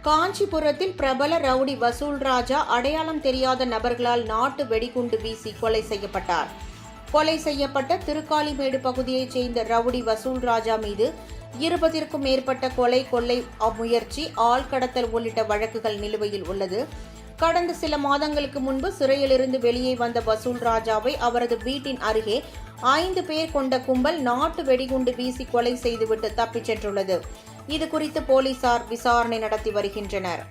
காஞ்சிபுரத்தில் பிரபல ரவுடி வசூல் ராஜா அடையாளம் தெரியாத நபர்களால் நாட்டு வெடிகுண்டு வீசி கொலை செய்யப்பட்டார். கொலை செய்யப்பட்ட திருக்காலிமேடு பகுதியைச் சேர்ந்த ரவுடி வசூல் ராஜா மீது 20க்கும் மேற்பட்ட கொள்ளை முயற்சி, ஆள்கடத்தல் உள்ளிட்ட வழக்குகள் நிலுவையில் உள்ளது. கடந்த சில மாதங்களுக்கு முன்பு சிறையிலிருந்து வெளியே வந்த வசூல் ராஜாவை அவரது வீட்டின் அருகே 5 பேர் கொண்ட கும்பல் நாட்டு வெடிகுண்டு வீசி கொலை செய்துவிட்டு தப்பிச் சென்றுள்ளது. இதுகுறித்து போலீசார் விசாரணை நடத்தி வருகின்றனர்.